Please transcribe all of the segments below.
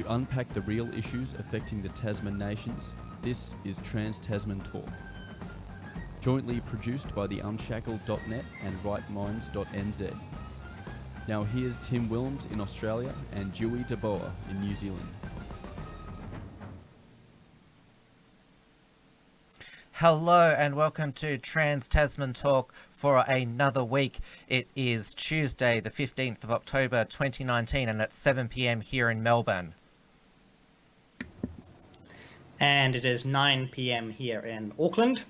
To unpack the real issues affecting the Tasman nations, this is Trans Tasman Talk. Jointly produced by the Unshackled.net and rightminds.nz. Now here's Tim Willems in Australia and Dieuwe in New Zealand. Hello and welcome to Trans Tasman Talk for another week. It is Tuesday the 15th of October 2019 and it's 7 p.m. here in Melbourne. And it is 9 p.m. here in Auckland.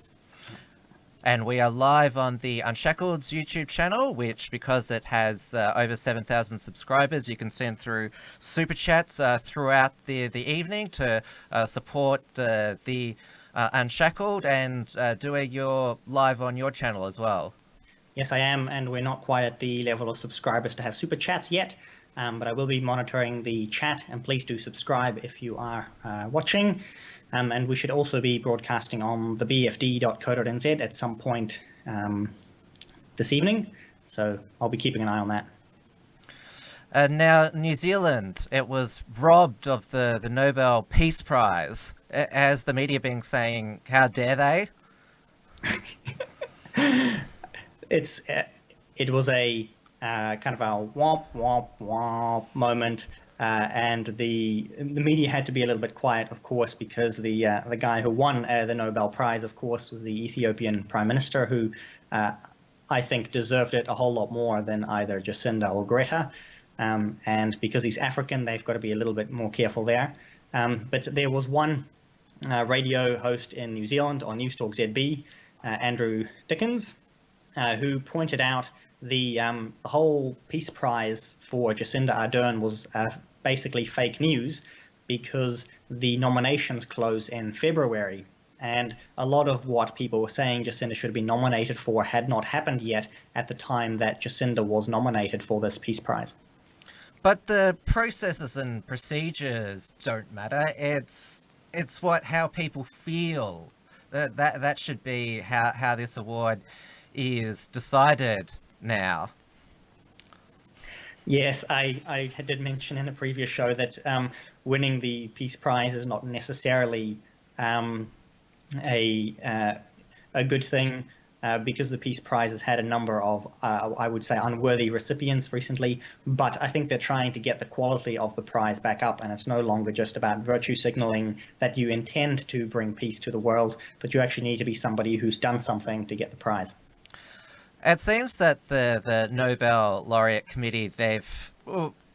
And we are live on the Unshackled's YouTube channel, which, because it has over 7,000 subscribers, you can send through super chats throughout the evening to support the Unshackled. And Dieuwe, you're live on your channel as well. Yes, I am, and we're not quite at the level of subscribers to have super chats yet, but I will be monitoring the chat, and please do subscribe if you are watching. And we should also be broadcasting on the bfd.co.nz at some point this evening, so I'll be keeping an eye on that. Now, New Zealand, it was robbed of the Nobel Peace Prize. Has the media been saying, how dare they? It was a kind of a womp, womp, womp moment. And the media had to be a little bit quiet, of course, because the guy who won the Nobel Prize, of course, was the Ethiopian Prime Minister, who I think deserved it a whole lot more than either Jacinda or Greta. And because he's African, they've got to be a little bit more careful there. But there was one radio host in New Zealand on Newstalk ZB, Andrew Dickens, who pointed out the whole Peace Prize for Jacinda Ardern was basically fake news because the nominations close in February. And a lot of what people were saying Jacinda should have been nominated for had not happened yet at the time that Jacinda was nominated for this Peace Prize. But the processes and procedures don't matter. It's how people feel. That should be how this award is decided now. Yes, I did mention in a previous show that winning the Peace Prize is not necessarily a good thing because the Peace Prize has had a number of, I would say, unworthy recipients recently. But I think they're trying to get the quality of the prize back up, and it's no longer just about virtue signaling that you intend to bring peace to the world, but you actually need to be somebody who's done something to get the prize. It seems that the Nobel Laureate Committee,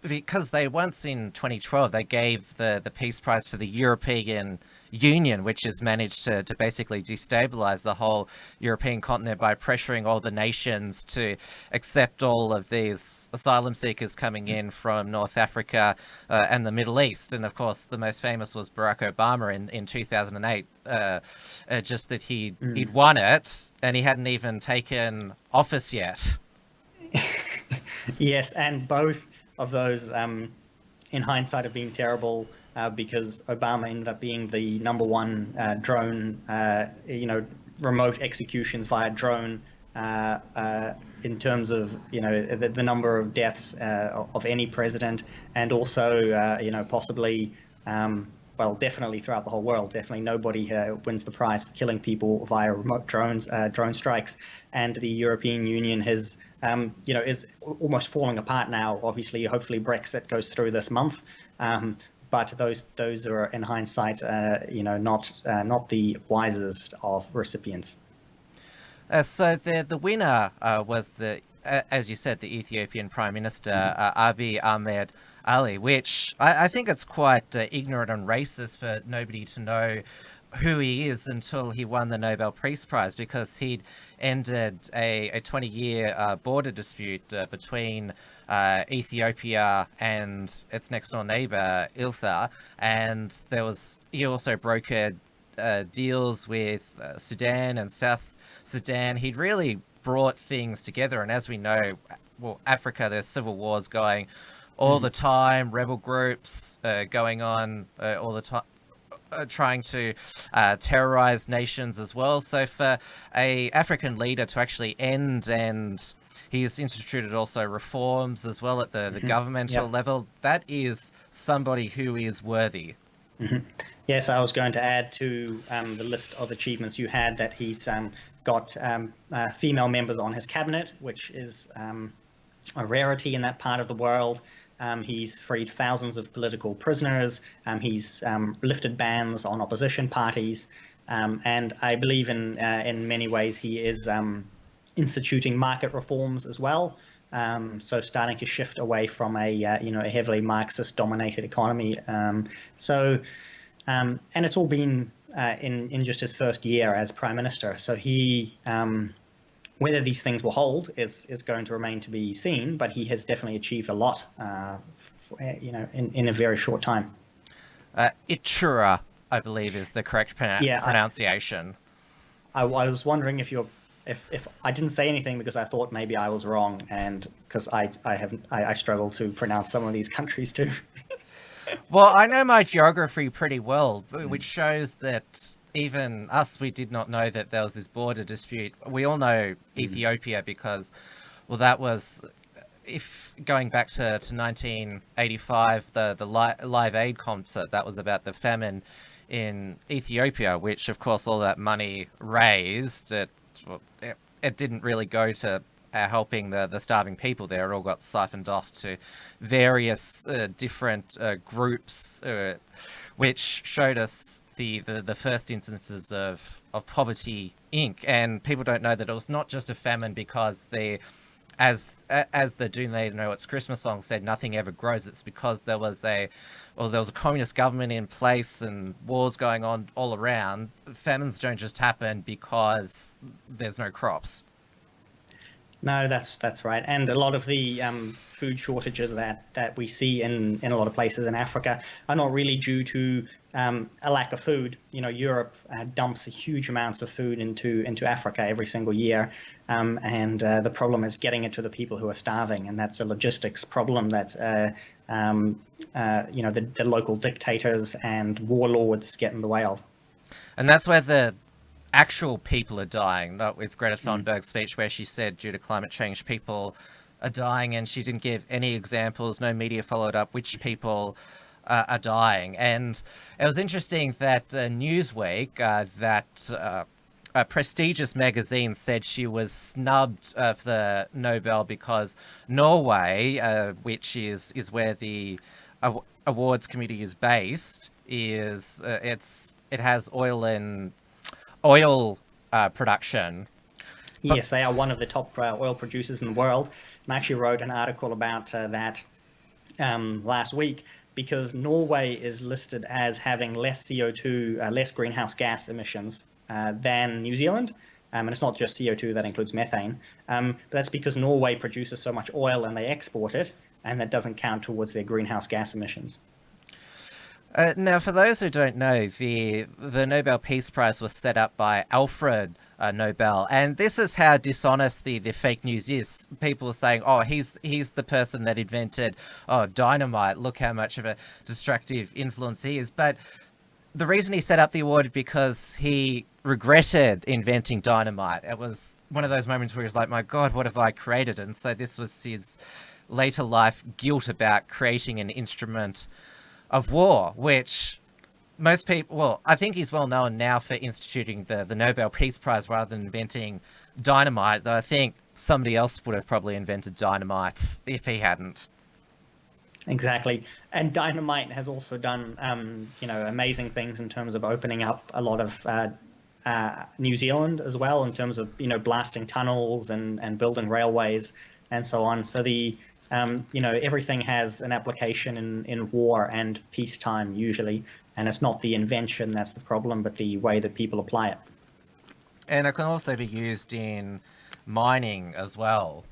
because they once in 2012, they gave the Peace Prize to the European Union, which has managed to basically destabilize the whole European continent by pressuring all the nations to accept all of these asylum seekers coming in from North Africa and the Middle East. And of course, the most famous was Barack Obama in 2008, just that he'd won it and he hadn't even taken office yet. Yes, and both of those, in hindsight, have been terrible. Because Obama ended up being the number one drone, remote executions via drone in terms of, the number of deaths of any president, and also, possibly, definitely throughout the whole world, definitely nobody wins the prize for killing people via remote drones, drone strikes. And the European Union has, is almost falling apart now. Obviously, hopefully Brexit goes through this month. But those are, in hindsight, not the wisest of recipients. So the winner was as you said, the Ethiopian Prime Minister Abiy Ahmed Ali, which I think it's quite ignorant and racist for nobody to know who he is until he won the Nobel Peace Prize, because he'd ended a 20-year border dispute between Ethiopia and its next door neighbor Iltha, and he also brokered deals with Sudan and South Sudan. He'd really brought things together, and as we know, Africa, there's civil wars going all the time, rebel groups going on all the time, trying to terrorize nations as well. So for a African leader to actually end and He's instituted also reforms as well at the governmental level. That is somebody who is worthy. Yes, I was going to add to the list of achievements you had that he's got female members on his cabinet, which is a rarity in that part of the world. He's freed thousands of political prisoners. He's lifted bans on opposition parties. And I believe in many ways he is instituting market reforms as well. So starting to shift away from a heavily Marxist-dominated economy. And it's all been in just his first year as Prime Minister. So he, whether these things will hold is going to remain to be seen. But he has definitely achieved a lot, in a very short time. Ichura, I believe, is the correct pronunciation. I was wondering if I didn't say anything because I thought maybe I was wrong, and because I struggle to pronounce some of these countries too. Well, I know my geography pretty well, which shows that even us, we did not know that there was this border dispute. We all know Ethiopia because, well, that was, if going back to 1985, the Live Aid concert, that was about the famine in Ethiopia, which of course all that money raised, it didn't really go to helping the starving people there. It all got siphoned off to various different groups, which showed us the first instances of Poverty Inc. And people don't know that it was not just a famine because as the Do They Know It's Christmas song said, nothing ever grows. It's because there was a communist government in place and wars going on all around. Famines don't just happen because there's no crops. No, that's right. And a lot of the food shortages that we see in a lot of places in Africa are not really due to a lack of food. Europe dumps huge amounts of food into Africa every single year, and the problem is getting it to the people who are starving, and that's a logistics problem that the local dictators and warlords get in the way of. And that's where the actual people are dying, not with Greta Thunberg's speech where she said due to climate change people are dying, and she didn't give any examples, no media followed up which people are dying. And it was interesting that Newsweek, a prestigious magazine, said she was snubbed for the Nobel because Norway, which is where the awards committee is based, it has oil production. Yes, they are one of the top oil producers in the world. And I actually wrote an article about that last week, because Norway is listed as having less CO2, less greenhouse gas emissions than New Zealand. And it's not just CO2, that includes methane. But that's because Norway produces so much oil and they export it, and that doesn't count towards their greenhouse gas emissions. Now, for those who don't know, the Nobel Peace Prize was set up by Alfred Nobel, and this is how dishonest the fake news is. People are saying, "Oh, he's the person that invented dynamite. Look how much of a destructive influence he is." But the reason he set up the award is because he regretted inventing dynamite. It was one of those moments where he was like, "My God, what have I created?" And so this was his later life guilt about creating an instrument of war, which most people, well, I think he's well known now for instituting the Nobel Peace Prize rather than inventing dynamite, though I think somebody else would have probably invented dynamite if he hadn't. Exactly. And dynamite has also done, amazing things in terms of opening up a lot of New Zealand as well, in terms of, blasting tunnels and building railways and so on. So everything has an application in war and peacetime usually, and it's not the invention that's the problem, but the way that people apply it. And it can also be used in mining as well.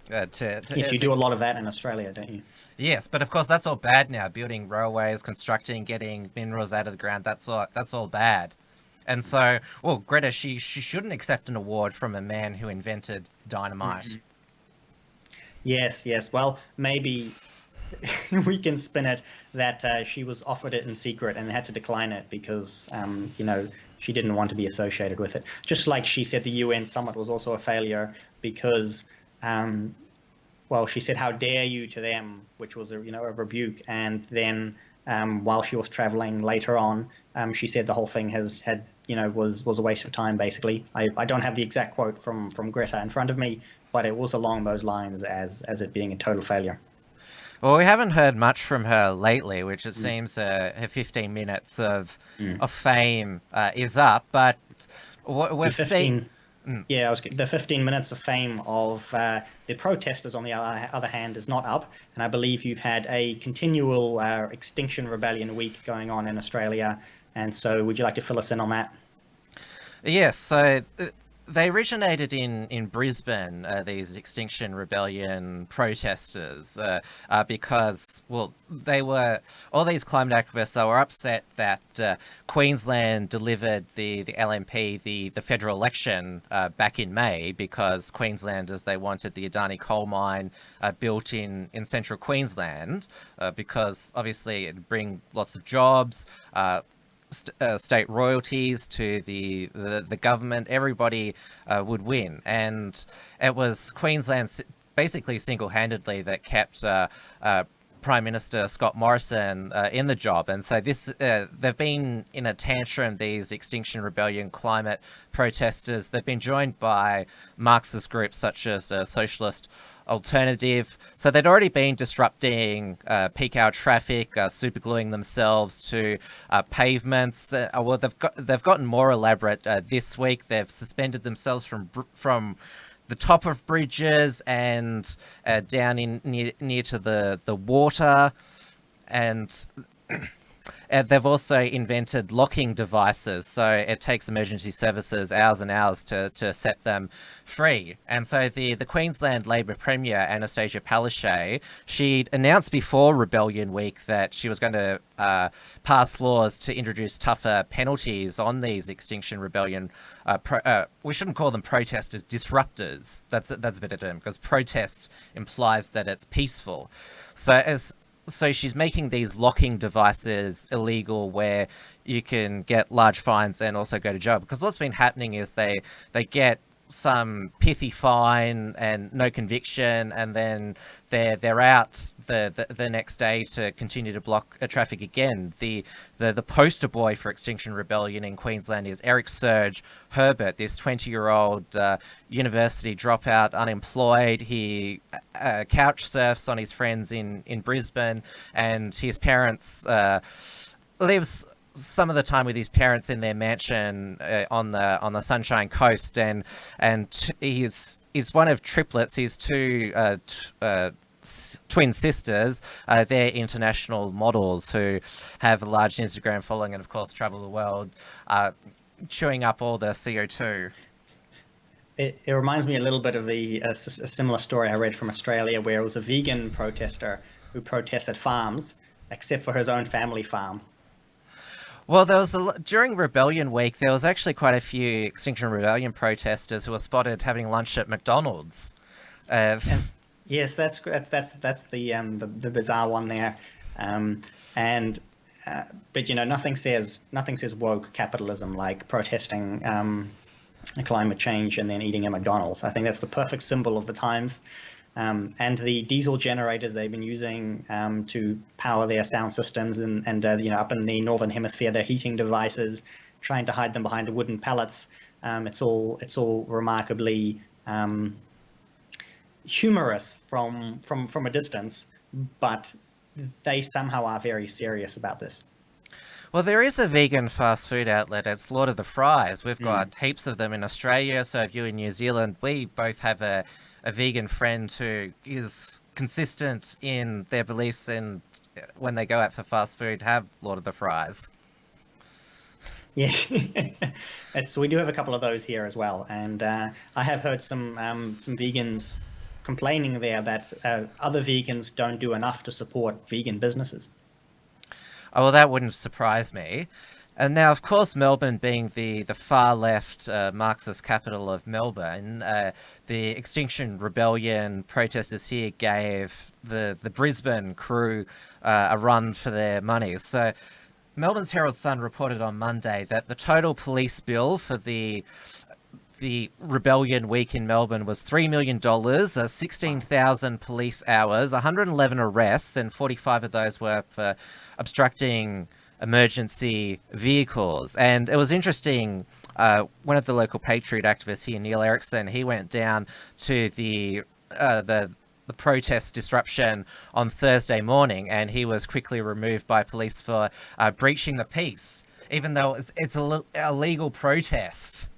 Yes, you do a lot of that in Australia, don't you? Yes, but of course that's all bad now. Building railways, constructing, getting minerals out of the ground, that's all bad. And so, well, Greta, she shouldn't accept an award from a man who invented dynamite. Mm-hmm. Yes. Well, maybe we can spin it that she was offered it in secret and had to decline it because, she didn't want to be associated with it. Just like she said the UN summit was also a failure because well, she said, "How dare you?" to them, which was a rebuke. And then while she was traveling later on, she said the whole thing was a waste of time. Basically, I don't have the exact quote from Greta in front of me, but it was along those lines as it being a total failure. Well, we haven't heard much from her lately, which it seems her 15 minutes of fame is up. But we've seen. Yeah, the 15 minutes of fame of the protesters, on the other hand, is not up. And I believe you've had a continual Extinction Rebellion week going on in Australia. And so would you like to fill us in on that? Yes, so they originated in Brisbane, these Extinction Rebellion protesters, because, well, all these climate activists, they were upset that Queensland delivered the LMP the federal election back in May, because Queenslanders, they wanted the Adani coal mine built in central Queensland, because obviously it'd bring lots of jobs, state royalties to the government. Everybody would win, and it was Queensland basically single-handedly that kept Prime Minister Scott Morrison in the job. And so they've been in a tantrum, these Extinction Rebellion climate protesters. They've been joined by Marxist groups such as Socialist Alternative. So they'd already been disrupting peak hour traffic, supergluing themselves to pavements. Well, they've gotten more elaborate this week. They've suspended themselves from the top of bridges and down in near to the water, and they've also invented locking devices, so it takes emergency services hours and hours to set them free. And so the Queensland Labor Premier, Anastasia Palaszczuk, she'd announced before Rebellion Week that she was going to pass laws to introduce tougher penalties on these Extinction Rebellion. We shouldn't call them protesters, disruptors. That's a bit of a term, because protest implies that it's peaceful. So she's making these locking devices illegal, where you can get large fines and also go to jail. Because what's been happening is they get some pithy fine and no conviction, and then they're out the next day to continue to block traffic again. The poster boy for Extinction Rebellion in Queensland is Eric Serge Herbert, this 20-year-old university dropout, unemployed. He couch surfs on his friends in Brisbane, and his parents lives some of the time with his parents in their mansion on the Sunshine Coast, and he's one of triplets. He's two twin sisters. They're international models who have a large Instagram following and, of course, travel the world, chewing up all the CO2. It reminds me a little bit of a similar story I read from Australia, where it was a vegan protester who protested farms, except for his own family farm. Well, during Rebellion Week, there was actually quite a few Extinction Rebellion protesters who were spotted having lunch at McDonald's. Yes, that's the bizarre one there, but nothing says woke capitalism like protesting climate change and then eating at McDonald's. I think that's the perfect symbol of the times. And the diesel generators they've been using to power their sound systems, and up in the northern hemisphere, their heating devices, trying to hide them behind wooden pallets. It's all remarkably humorous from a distance, but they somehow are very serious about this. Well, there is a vegan fast food outlet. It's Lord of the Fries. We've got heaps of them in Australia. So if you're in New Zealand, we both have a vegan friend who is consistent in their beliefs, and when they go out for fast food, have Lord of the Fries. Yeah, we do have a couple of those here as well, and I have heard some vegans complaining there that other vegans don't do enough to support vegan businesses. Oh, well, that wouldn't surprise me. And now, of course, Melbourne being the far left Marxist capital of Melbourne, the Extinction Rebellion protesters here gave the Brisbane crew a run for their money. So Melbourne's Herald Sun reported on Monday that the total police bill for the the rebellion week in Melbourne was $3 million, 16,000 police hours, 111 arrests, and 45 of those were for obstructing emergency vehicles. And it was interesting. One of the local Patriot activists here, Neil Erickson, he went down to the protest disruption on Thursday morning, and he was quickly removed by police for breaching the peace, even though it's a legal protest.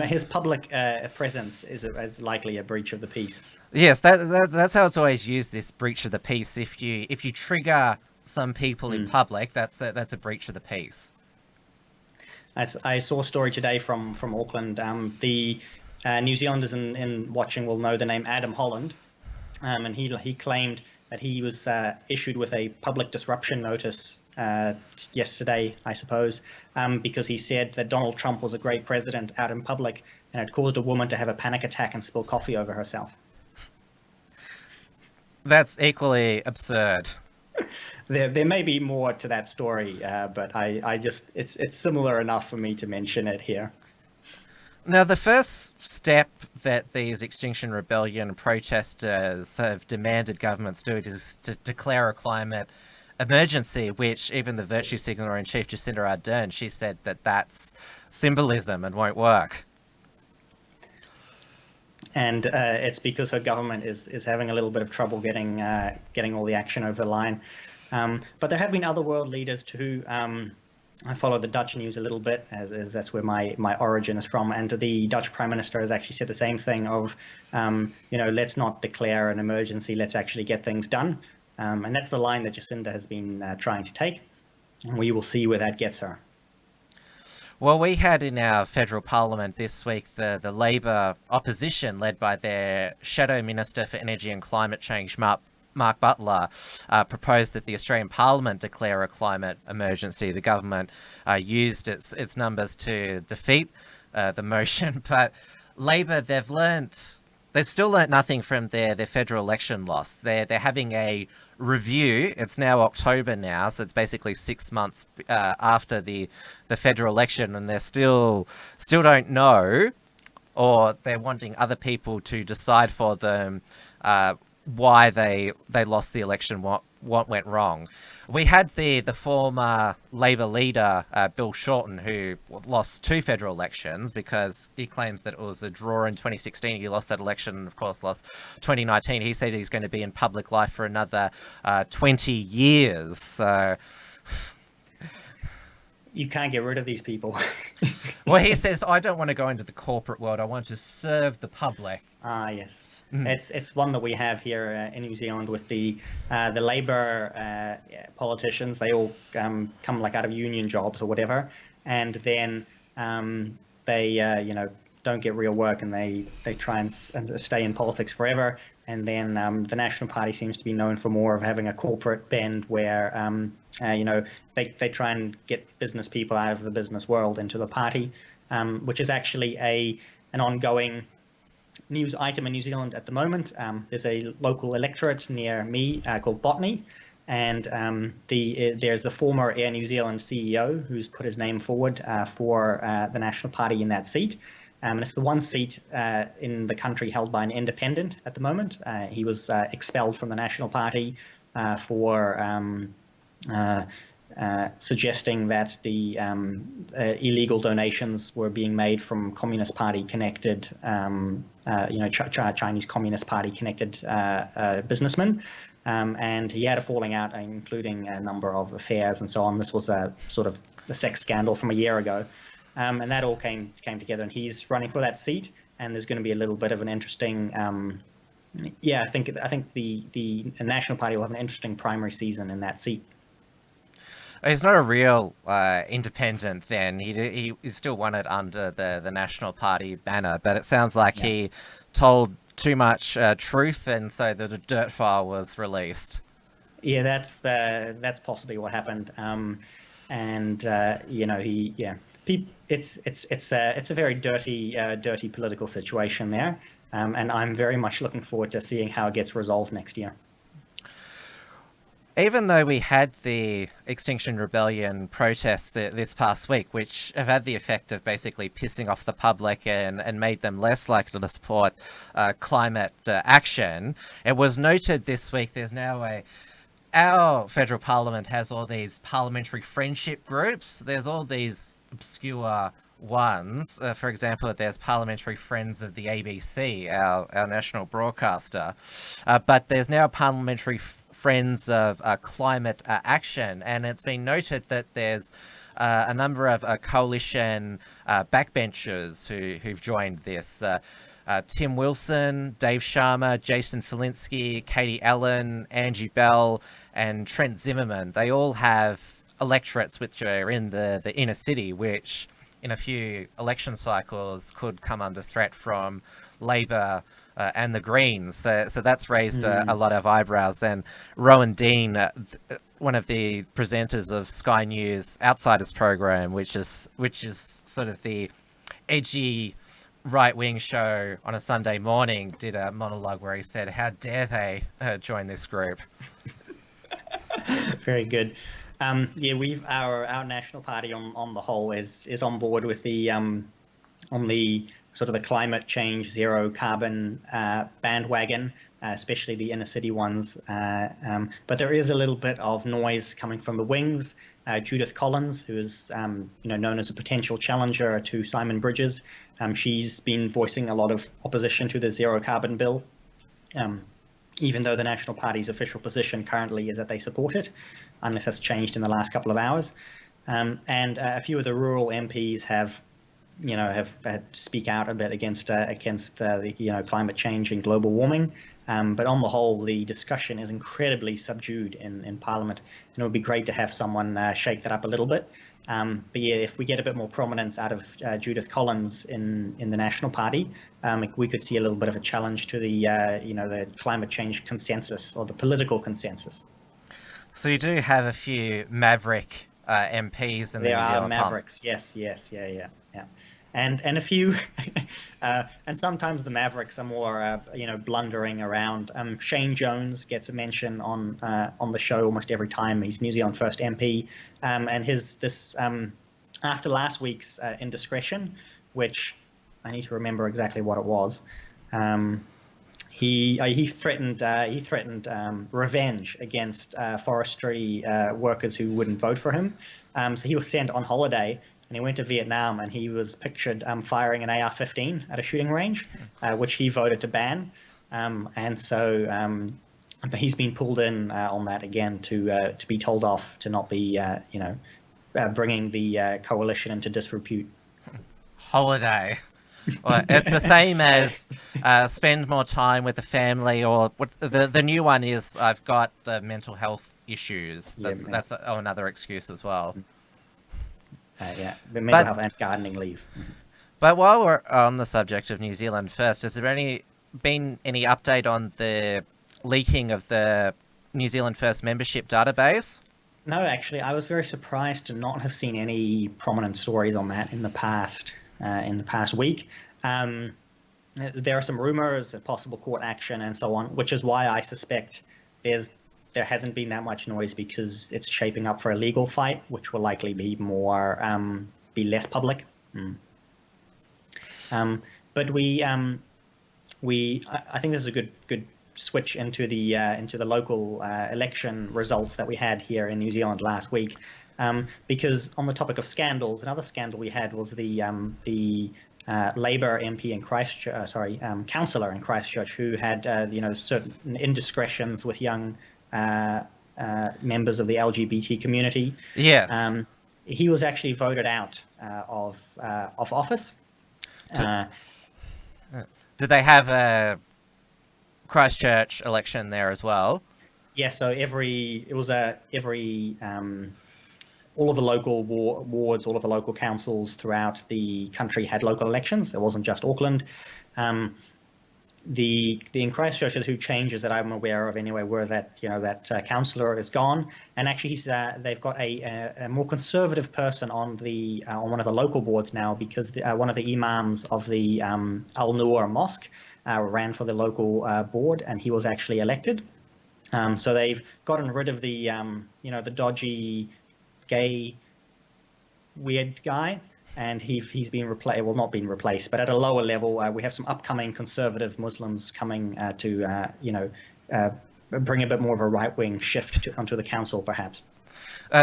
His public presence is likely a breach of the peace. Yes, that's how it's always used, this breach of the peace. If you trigger some people in public, that's a breach of the peace. I saw a story today from Auckland. The New Zealanders in watching will know the name Adam Holland, and he claimed that he was issued with a public disruption notice yesterday, I suppose, because he said that Donald Trump was a great president out in public, and it caused a woman to have a panic attack and spill coffee over herself. That's equally absurd. There may be more to that story, but I just it's similar enough for me to mention it here. Now, the first step that these Extinction Rebellion protesters have demanded governments do is to declare a climate emergency, which even the virtue signaller in chief, Jacinda Ardern, she said that that's symbolism and won't work. And it's because her government is having a little bit of trouble getting all the action over the line. But there have been other world leaders too. I follow the Dutch news a little bit, as that's where my origin is from. And the Dutch Prime Minister has actually said the same thing of, let's not declare an emergency, let's actually get things done. And that's the line that Jacinda has been trying to take. And we will see where that gets her. Well, we had in our federal parliament this week the Labor opposition, led by their Shadow Minister for Energy and Climate Change, Mark Butler, proposed that the Australian Parliament declare a climate emergency. The government used its numbers to defeat the motion, but Labor, they've still learnt nothing from their federal election loss. They're having a review. It's now October now, so it's basically 6 months after the federal election, and they still don't know, or they're wanting other people to decide for them why they lost the election, what went wrong. We had the former Labor leader, Bill Shorten, who lost 2 federal elections because he claims that it was a draw in 2016. He lost that election and, of course, lost 2019. He said he's going to be in public life for another 20 years. So you can't get rid of these people. Well, he says, I don't want to go into the corporate world. I want to serve the public. Ah, yes. It's one that we have here in New Zealand with the Labor politicians. They all come like out of union jobs or whatever, and then they don't get real work, and they try and stay in politics forever. And then the National Party seems to be known for more of having a corporate bend, where they try and get business people out of the business world into the party, which is actually an ongoing news item in New Zealand at the moment. There's a local electorate near me called Botany, and there's the former Air New Zealand CEO who's put his name forward for the National Party in that seat. And it's the one seat in the country held by an independent at the moment. He was expelled from the National Party for suggesting that the illegal donations were being made from Communist Party connected, Chinese Communist Party connected businessmen. And he had a falling out, including a number of affairs and so on. This was a sort of the sex scandal from a year ago. And that all came together, and he's running for that seat. And there's going to be a little bit of an interesting, I think the National Party will have an interesting primary season in that seat. He's not a real independent then. He still won it under the National Party banner, but it sounds like he told too much truth, and so the dirt file was released. Yeah, that's possibly what happened. It's a very dirty political situation there, and I'm very much looking forward to seeing how it gets resolved next year. Even though we had the Extinction Rebellion protests this past week, which have had the effect of basically pissing off the public and made them less likely to support climate action, it was noted this week there's now our federal parliament has all these parliamentary friendship groups. There's all these obscure ones. For example, there's Parliamentary Friends of the ABC, our national broadcaster. But there's now Parliamentary Friends of Climate Action, and it's been noted that there's a number of coalition backbenchers who've joined this. Tim Wilson, Dave Sharma, Jason Falinski, Katie Allen, Angie Bell, and Trent Zimmerman. They all have electorates which are in the inner city, which in a few election cycles could come under threat from Labor and the Greens. So that's raised a lot of eyebrows. And Rowan Dean, one of the presenters of Sky News Outsiders program, which is sort of the edgy right-wing show on a Sunday morning, did a monologue where he said, how dare they join this group? Very good. Yeah, our national party on the whole is on board with the on the sort of the climate change zero carbon bandwagon, especially the inner city ones. But there is a little bit of noise coming from the wings. Judith Collins, who is known as a potential challenger to Simon Bridges, she's been voicing a lot of opposition to the zero carbon bill. Even though the National Party's official position currently is that they support it, unless that's changed in the last couple of hours. And a few of the rural MPs have had to speak out a bit against the climate change and global warming. But on the whole, the discussion is incredibly subdued in Parliament, and it would be great to have someone shake that up a little bit. But yeah, if we get a bit more prominence out of Judith Collins in the National Party, we could see a little bit of a challenge to the climate change consensus or the political consensus. So you do have a few maverick MPs in the New Zealand There are mavericks, yes, yeah. And a few, and sometimes the mavericks are more, blundering around. Shane Jones gets a mention on the show almost every time. He's New Zealand First MP, and after last week's indiscretion, which I need to remember exactly what it was. He threatened revenge against forestry workers who wouldn't vote for him. So he was sent on holiday. And he went to Vietnam, and he was pictured firing an AR-15 at a shooting range, which he voted to ban. And so he's been pulled in on that again to be told off to not be, bringing the coalition into disrepute. Holiday. Well, it's the same as spend more time with the family, or the new one is I've got mental health issues. That's another excuse as well. The mental health and gardening leave. But while we're on the subject of New Zealand First, has there been any update on the leaking of the New Zealand First membership database? No, actually, I was very surprised to not have seen any prominent stories on that in the past week. There are some rumors of possible court action and so on, which is why I suspect there hasn't been that much noise, because it's shaping up for a legal fight, which will likely be less public. But I think this is a good switch into the local election results that we had here in New Zealand last week, because on the topic of scandals, another scandal we had was the Labor MP in Christchurch, councillor in Christchurch, who had certain indiscretions with young members of the LGBT community. Yes. He was actually voted out of office. Did they have a Christchurch election there as well? Yeah, so all of the local wards, all of the local councils throughout the country had local elections. It wasn't just Auckland. The in Christchurch, the two changes that I'm aware of anyway were that that councillor is gone, and actually they've got a more conservative person on one of the local boards now, because one of the imams of the Al Noor Mosque ran for the local board, and he was actually elected. So they've gotten rid of the the dodgy, gay, weird guy, and he's been replaced. Well, not been replaced, but at a lower level, we have some upcoming conservative Muslims coming to bring a bit more of a right-wing shift onto the council, perhaps.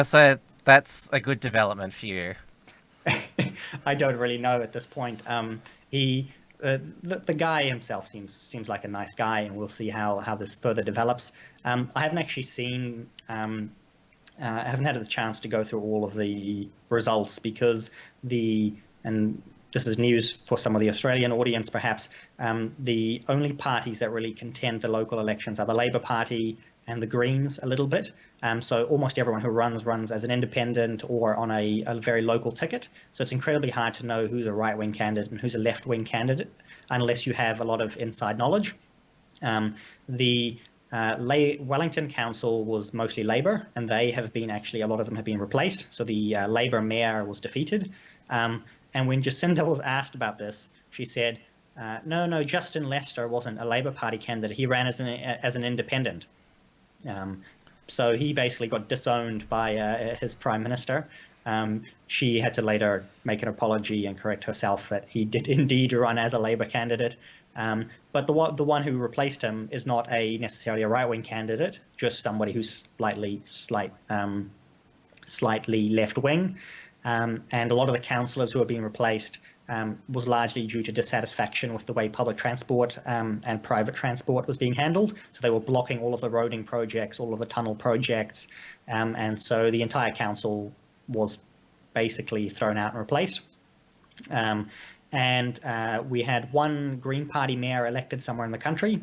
So that's a good development for you. I don't really know at this point. The guy himself seems like a nice guy, and we'll see how this further develops. I haven't actually seen. I haven't had the chance to go through all of the results because and this is news for some of the Australian audience, perhaps. The only parties that really contend the local elections are the Labor Party and the Greens a little bit. So almost everyone who runs as an independent or on a very local ticket. So it's incredibly hard to know who's a right-wing candidate and who's a left-wing candidate unless you have a lot of inside knowledge. The Wellington Council was mostly Labor, and they have been a lot of them have been replaced. So the Labor mayor was defeated. And when Jacinda was asked about this, she said, no, Justin Lester wasn't a Labor Party candidate. He ran as an independent. So he basically got disowned by his prime minister. She had to later make an apology and correct herself that he did indeed run as a Labor candidate. But the one who replaced him is not necessarily a right-wing candidate, just somebody who's slightly left-wing. And a lot of the councillors who are being replaced was largely due to dissatisfaction with the way public transport and private transport was being handled. So they were blocking all of the roading projects, all of the tunnel projects, and so the entire council was basically thrown out and replaced. And we had one Green Party mayor elected somewhere in the country.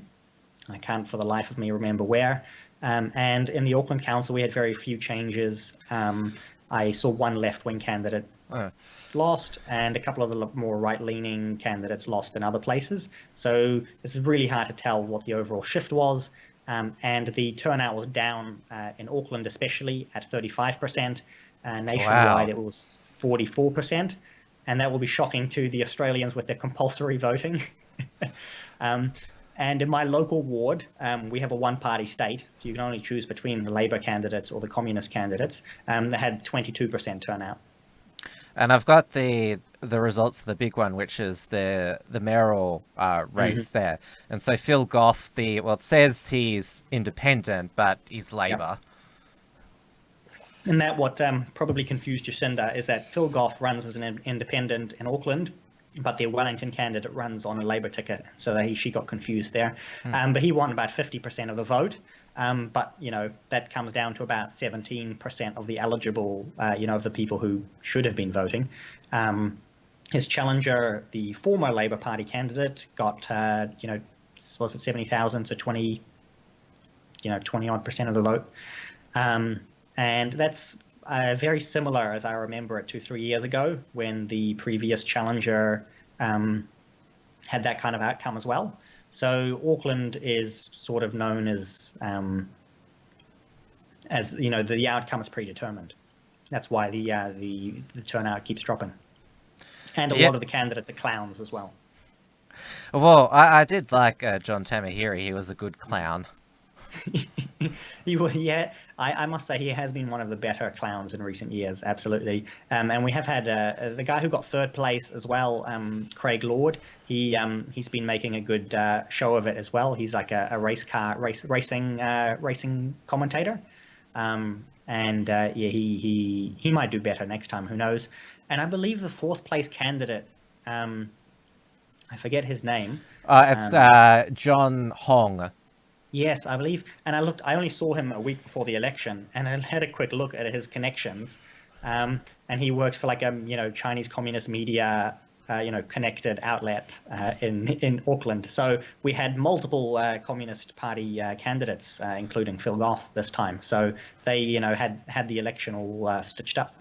I can't for the life of me remember where. And in the Auckland Council, we had very few changes. I saw one left-wing candidate lost, and a couple of the more right-leaning candidates lost in other places. So it's really hard to tell what the overall shift was. And the turnout was down in Auckland, especially at 35%. Nationwide, It was 44%. And that will be shocking to the Australians with their compulsory voting. And in my local ward, we have a one-party state, so you can only choose between the Labor candidates or the Communist candidates. They had 22% turnout. And I've got the results of the big one, which is the mayoral race there. And so Phil Goff, it says he's independent, but he's Labor. Yep. And that what probably confused Jacinda is that Phil Goff runs as an independent in Auckland, but the Wellington candidate runs on a Labor ticket, so she got confused there. But he won about 50% of the vote. But that comes down to about 17% of the eligible, of the people who should have been voting. His challenger, the former Labor Party candidate, got was it 70,000 to 20 odd percent of the vote. And that's very similar, as I remember it, 2-3 years ago when the previous challenger had that kind of outcome as well. So Auckland is sort of known as the outcome is predetermined. That's why the turnout keeps dropping. And a lot of the candidates are clowns as well. Well, I did like John Tamahiri. He was a good clown. I must say he has been one of the better clowns in recent years, absolutely. And we have had the guy who got third place as well, Craig Lord. He's been making a good show of it as well. He's like a racing commentator, he might do better next time. Who knows? And I believe the fourth place candidate, I forget his name. It's John Hong. Yes, I believe, and I only saw him a week before the election, and I had a quick look at his connections, and he works for like a Chinese communist media connected outlet in Auckland. So we had multiple Communist Party candidates, including Phil Goff this time. So they had the election all stitched up.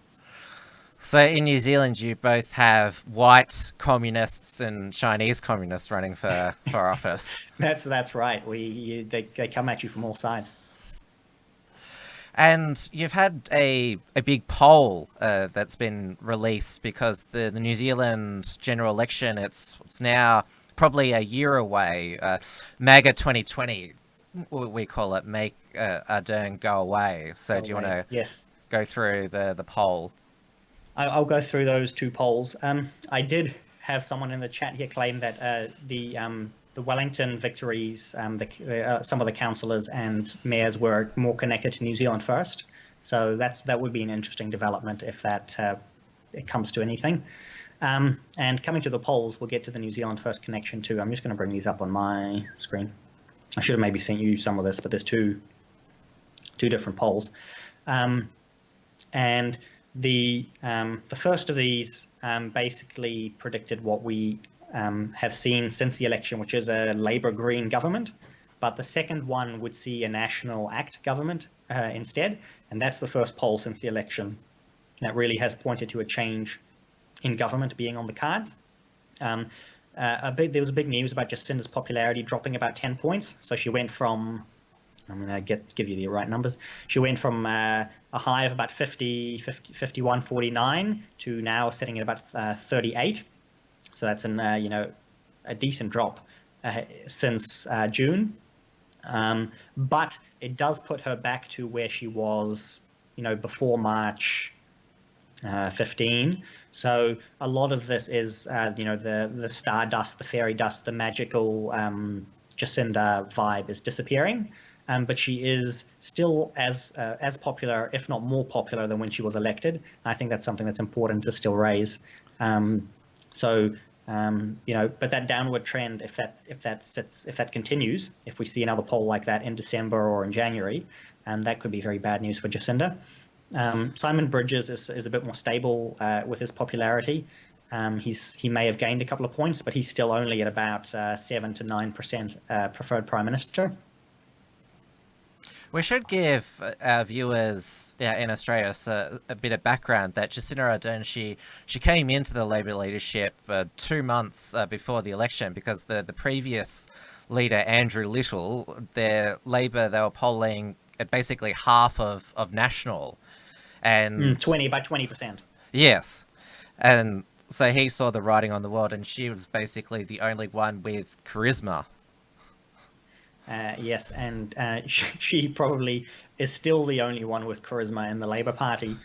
So in New Zealand, you both have white communists and Chinese communists running for office. That's right. They come at you from all sides. And you've had a big poll that's been released because the New Zealand general election, it's now probably a year away. MAGA 2020. we call it make Ardern go away. So do you want to Yes. go through the poll? I'll go through those two polls. I did have someone in the chat here claim that the Wellington victories, some of the councillors and mayors were more connected to New Zealand First. So that would be an interesting development if that it comes to anything. And coming to the polls, we'll get to the New Zealand First connection too. I'm just going to bring these up on my screen. I should have maybe sent you some of this, but there's two different polls, and the first of these basically predicted what we have seen since the election, which is a Labour Green government. But the second one would see a National Act government instead, and that's the first poll since the election that really has pointed to a change in government being on the cards. There was big news about Jacinda's popularity dropping about 10 points. So she went from, I'm going to give you the right numbers. She went from a high of about 51, 49 to now sitting at about 38. So that's a decent drop since June. But it does put her back to where she was, before March 15. So a lot of this is, the stardust, the fairy dust, the magical Jacinda vibe is disappearing. But she is still as popular, if not more popular, than when she was elected. And I think that's something that's important to still raise. But that downward trend, if that continues, if we see another poll like that in December or in January, that could be very bad news for Jacinda. Simon Bridges is a bit more stable with his popularity. He may have gained a couple of points, but he's still only at about 7 to 9% preferred prime minister. We should give our viewers in Australia a bit of background that Jacinda Ardern, she came into the Labor leadership 2 months before the election, because the previous leader, Andrew Little, their Labor, they were polling at basically half of National. And 20%. Yes. And so he saw the writing on the wall, and she was basically the only one with charisma. Yes, and she probably is still the only one with charisma in the Labour Party,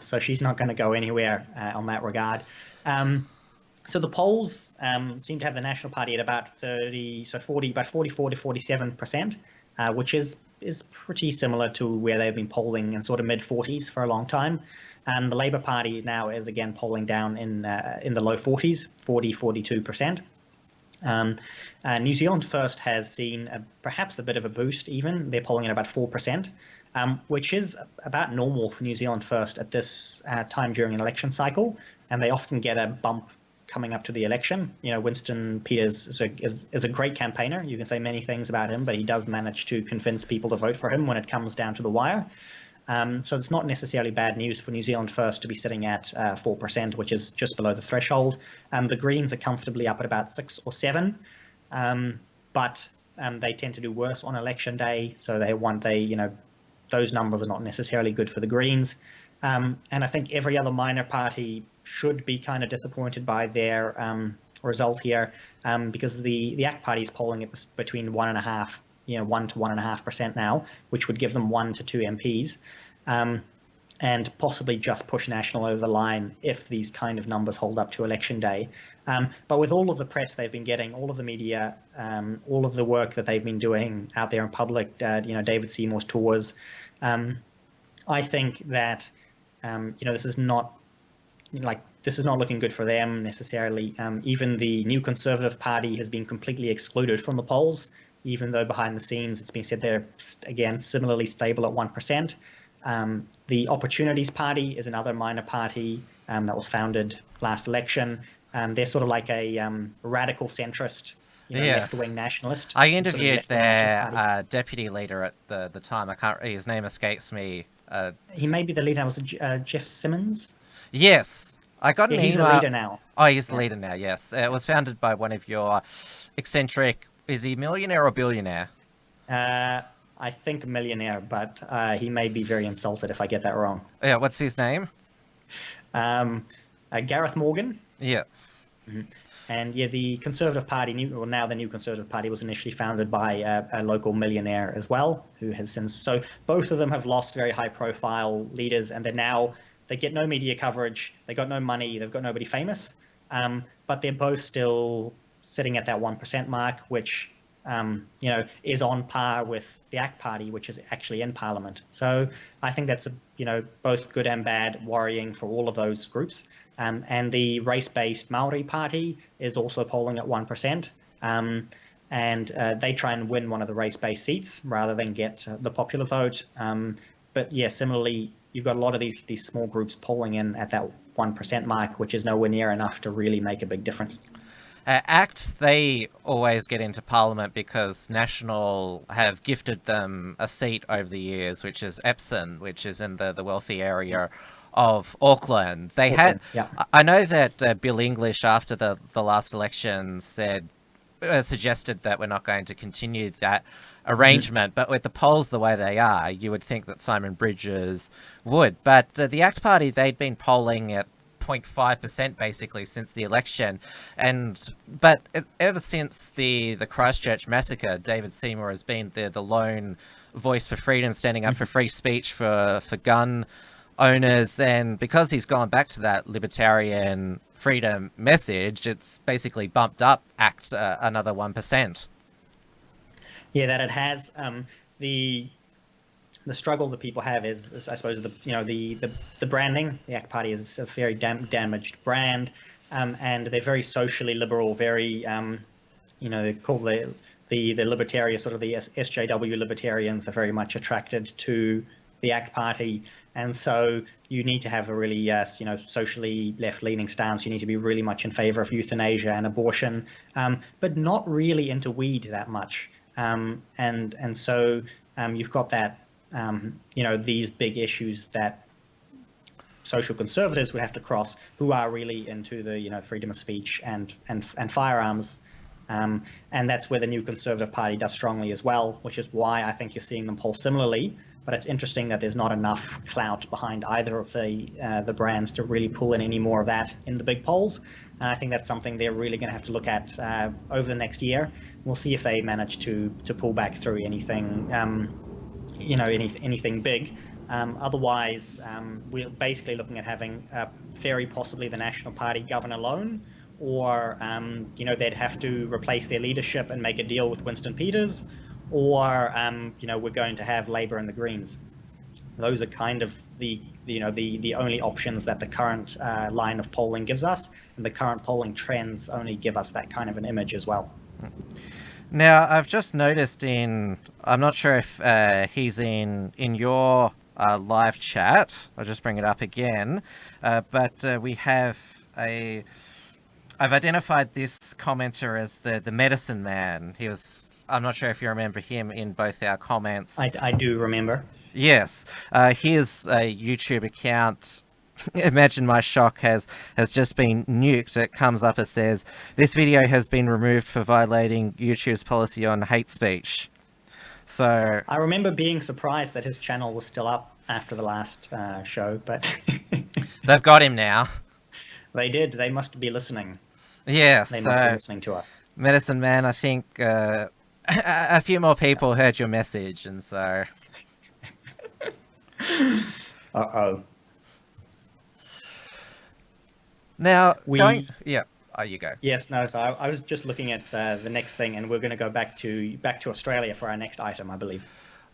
so she's not going to go anywhere on that regard. So the polls seem to have the National Party at about about 44 to 47%, which is pretty similar to where they've been polling in sort of mid-40s for a long time. The Labour Party now is again polling down in the low 40s, 42%. New Zealand First has seen perhaps a bit of a boost even. They're polling at about 4%, which is about normal for New Zealand First at this time during an election cycle, and they often get a bump coming up to the election. Winston Peters is a great campaigner. You can say many things about him, but he does manage to convince people to vote for him when it comes down to the wire. So it's not necessarily bad news for New Zealand First to be sitting at 4%, which is just below the threshold. The Greens are comfortably up at about 6 or 7, but they tend to do worse on election day. So those numbers are not necessarily good for the Greens. And I think every other minor party should be kind of disappointed by their result here, because the ACT Party is polling it between 1 to 1.5% now, which would give them 1 to 2 MPs, and possibly just push National over the line if these kind of numbers hold up to election day. But with all of the press they've been getting, all of the media, all of the work that they've been doing out there in public, David Seymour's tours, I think that this is not looking good for them necessarily. Even the New Conservative Party has been completely excluded from the polls, even though behind the scenes it's been said they're, again, similarly stable at 1%. The Opportunities Party is another minor party that was founded last election. They're sort of like a radical centrist, left-wing nationalist. I interviewed their deputy leader at the time. His name escapes me. He may be the leader. Was it Jeff Simmons? Yes. I got an email. He's the leader now. Oh, he's the leader now, yes. It was founded by one of your eccentric... Is he millionaire or billionaire? I think millionaire, but he may be very insulted if I get that wrong. Yeah, what's his name? Gareth Morgan. Yeah. Mm-hmm. And yeah, the Conservative Party, now the new Conservative Party, was initially founded by a local millionaire as well, who has since. So both of them have lost very high-profile leaders, and they get no media coverage, they got no money, they've got nobody famous, but they're both still sitting at that 1% mark, which is on par with the ACT Party, which is actually in Parliament. So I think that's both good and bad, worrying for all of those groups. And the race-based Maori Party is also polling at 1%. And they try and win one of the race-based seats rather than get the popular vote. But yeah, similarly, you've got a lot of these small groups polling in at that 1% mark, which is nowhere near enough to really make a big difference. ACT, they always get into Parliament because National have gifted them a seat over the years, which is Epsom, which is in the wealthy area of Auckland. I know that Bill English, after the last election, suggested that we're not going to continue that arrangement, but with the polls the way they are, you would think that Simon Bridges would. But the ACT Party, they'd been polling at 0.5% basically since the election, but ever since the Christchurch massacre, David Seymour has been the lone voice for freedom, standing up for free speech for gun owners, and because he's gone back to that libertarian freedom message, it's basically bumped up ACT another 1%. Yeah, that it has. The struggle that people have is I suppose the branding. The ACT Party is a very damaged brand, and they're very socially liberal, very they call the libertarians, sort of the SJW libertarians, are very much attracted to the ACT Party, and so you need to have a really socially left-leaning stance. You need to be really much in favour of euthanasia and abortion, but not really into weed that much, and so you've got that. These big issues that social conservatives would have to cross, who are really into the freedom of speech and firearms, and that's where the new Conservative Party does strongly as well, which is why I think you're seeing them poll similarly. But it's interesting that there's not enough clout behind either of the brands to really pull in any more of that in the big polls. And I think that's something they're really going to have to look at over the next year. We'll see if they manage to pull back through anything. Anything big. Otherwise, we're basically looking at having very possibly the National Party govern alone, or they'd have to replace their leadership and make a deal with Winston Peters, or we're going to have Labour and the Greens. Those are kind of the only options that the current line of polling gives us, and the current polling trends only give us that kind of an image as well. Now, I've just noticed I'm not sure if he's in your live chat. I'll just bring it up again. But we have I've identified this commenter as the medicine man. I'm not sure if you remember him in both our comments. I do remember. Yes. His YouTube account, imagine my shock, has just been nuked. It comes up, it says, "This video has been removed for violating YouTube's policy on hate speech." So I remember being surprised that his channel was still up after the last show, but they've got him now. They did. They must be listening. Yes. They must be listening to us. Medicine Man, I think a few more people heard your message, and so... Uh-oh. Now, yeah. Oh, you go. Yes, no. So I was just looking at the next thing, and we're going to go back to Australia for our next item, I believe.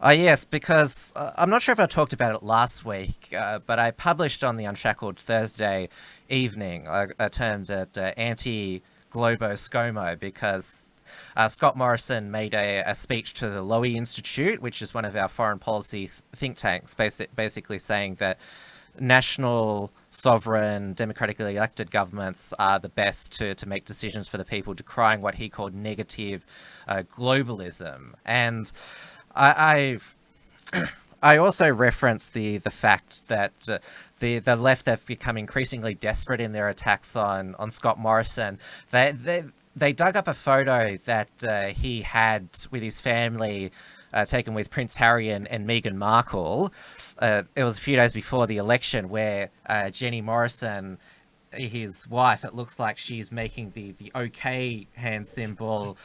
Yes, because I'm not sure if I talked about it last week, but I published on the Unshackled Thursday evening a terms at anti-Globo ScoMo, because Scott Morrison made a speech to the Lowy Institute, which is one of our foreign policy think tanks, basically saying that national, sovereign, democratically elected governments are the best to make decisions for the people, decrying what he called negative globalism. And I also referenced the fact that the left have become increasingly desperate in their attacks on Scott Morrison. They dug up a photo that he had with his family, taken with Prince Harry and Meghan Markle. It was a few days before the election, where Jenny Morrison his wife, it looks like she's making the OK hand symbol